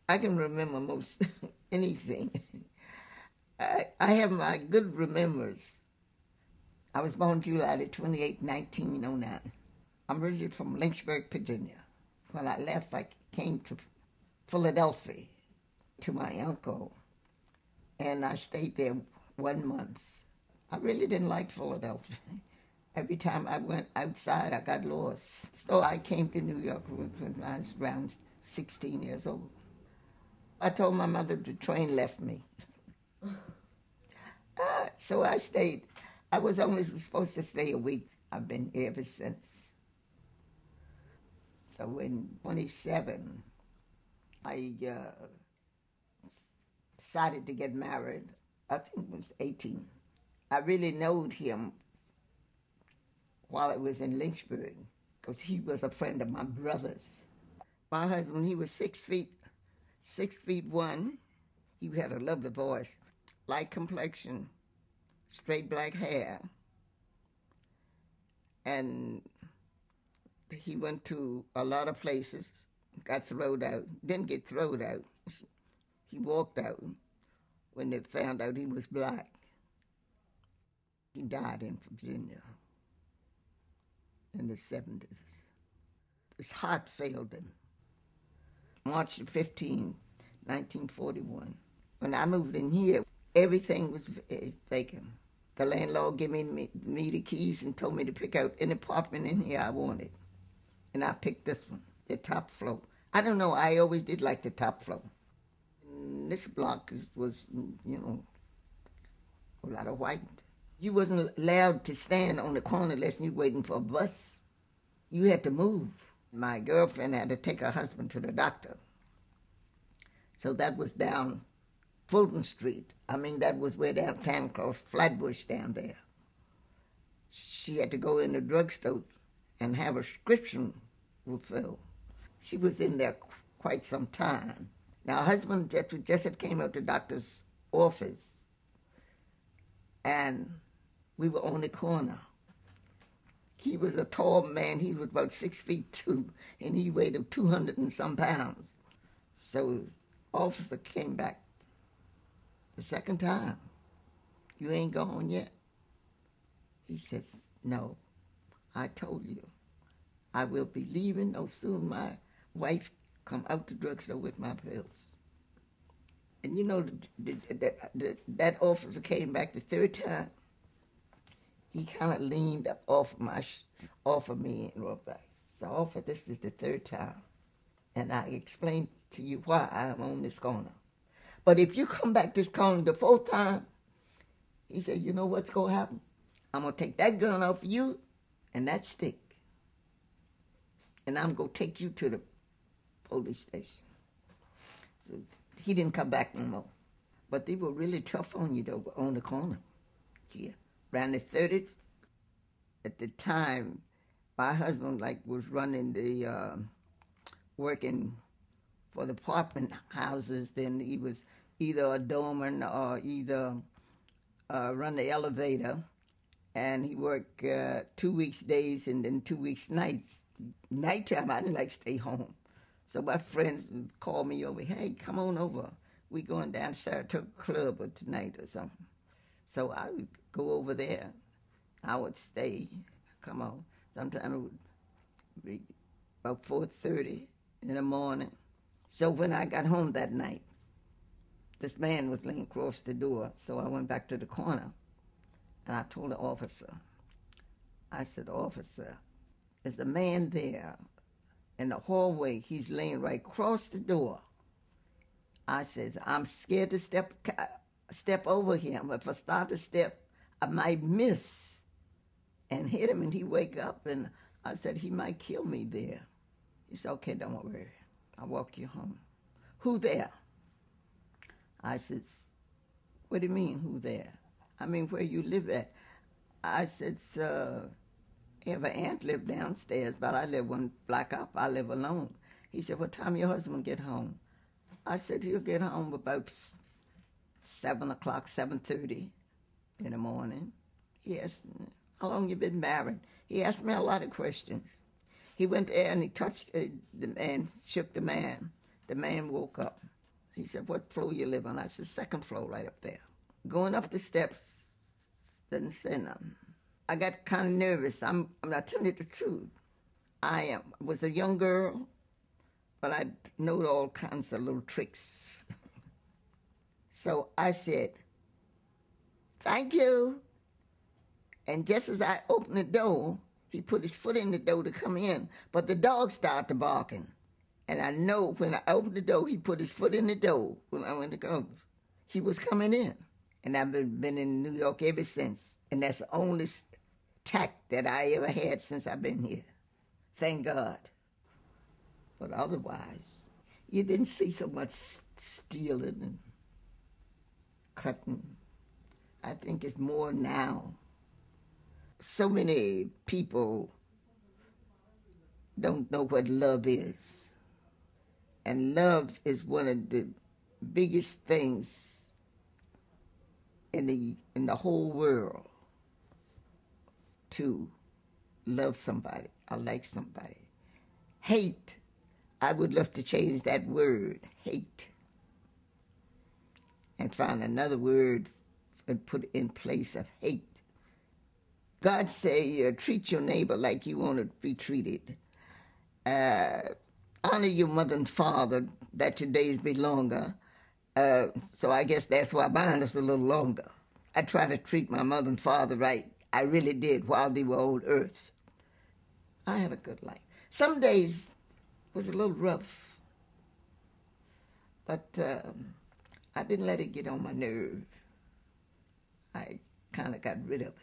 I can remember most anything. I have my good remembers. I was born July the 28th, 1909. I'm originally from Lynchburg, Virginia. When I left, I came to Philadelphia to my uncle, and I stayed there 1 month. I really didn't like Philadelphia. Every time I went outside, I got lost. So I came to New York when I was around 16 years old. I told my mother the train left me. So I stayed. I was only supposed to stay a week. I've been here ever since. So in 27, I decided to get married. I think it was 18. I really knowed him while I was in Lynchburg because he was a friend of my brother's. My husband, he was 6 feet, 6 feet 1. He had a lovely voice, light complexion, straight black hair, and he went to a lot of places, got thrown out, didn't get thrown out. He walked out when they found out he was black. He died in Virginia in the 70s. His heart failed him. March 15, 1941. When I moved in here, everything was vacant. The landlord gave me the keys and told me to pick out any apartment in here I wanted. And I picked this one, the top floor. I don't know, I always did like the top floor. And this block was, a lot of white. You wasn't allowed to stand on the corner unless you were waiting for a bus. You had to move. My girlfriend had to take her husband to the doctor. So that was down Fulton Street. I mean, that was way downtown, close Flatbush down there. She had to go in the drugstore and have a prescription refilled. She was in there quite some time. Now, her husband just had came out to the doctor's office, and we were on the corner. He was a tall man. He was about 6'2", and he weighed 200 and some pounds. So, officer came back the second time. You ain't gone yet? He says, no, I told you. I will be leaving no soon my wife come out the drugstore with my pills. And you know, that officer came back the third time. He kind of leaned up off of me and wrote back. So, officer, this is the third time. And I explained to you why I'm on this corner. But if you come back this corner the fourth time, he said, you know what's going to happen? I'm going to take that gun off you and that stick. And I'm going to take you to the police station. So he didn't come back no more. But they were really tough on you, though, on the corner here. Around the 30s, at the time, my husband was running the, working for the apartment houses. Then he was either a doorman or either run the elevator. And he worked 2 weeks days and then 2 weeks nights. Nighttime, I didn't like to stay home. So my friends would call me over, hey, come on over. We going down to Saratoga Club tonight or something. So I would go over there. I would stay, come on. Sometimes it would be about 4:30 in the morning. So when I got home that night, this man was laying across the door. So I went back to the corner and I told the officer, I said, officer, there's a man there in the hallway. He's laying right across the door. I said, I'm scared to step over him. If I start to step, I might miss and hit him and he wake up. And I said, he might kill me there. He said, okay, don't worry. I'll walk you home. Who there? I said, what do you mean, who there? I mean, where you live at? I said, I have an aunt live downstairs, but I live one block up. I live alone. He said, what time your husband get home? I said, he'll get home about 7 o'clock, 7:30 in the morning. He asked, how long you been married? He asked me a lot of questions. He went there and he touched the man, shook the man. The man woke up. He said, what floor you live on? I said, second floor right up there. Going up the steps, didn't say nothing. I got kind of nervous. I'm not telling you the truth. I was a young girl, but I know all kinds of little tricks. So I said, thank you. And just as I opened the door, he put his foot in the door to come in, but the dog started barking. And I know when I opened the door, he put his foot in the door when I went to go. He was coming in. And I've been in New York ever since. And that's the only tact that I ever had since I've been here. Thank God. But otherwise, you didn't see so much stealing and cutting. I think it's more now. So many people don't know what love is. And love is one of the biggest things in the whole world. To love somebody or like somebody. Hate, I would love to change that word, hate, and find another word and put in place of hate. God say, treat your neighbor like you want to be treated. Honor your mother and father, that your days be longer. So I guess that's why mine is a little longer. I try to treat my mother and father right. I really did while they were on earth. I had a good life. Some days was a little rough, but I didn't let it get on my nerve. I kind of got rid of it.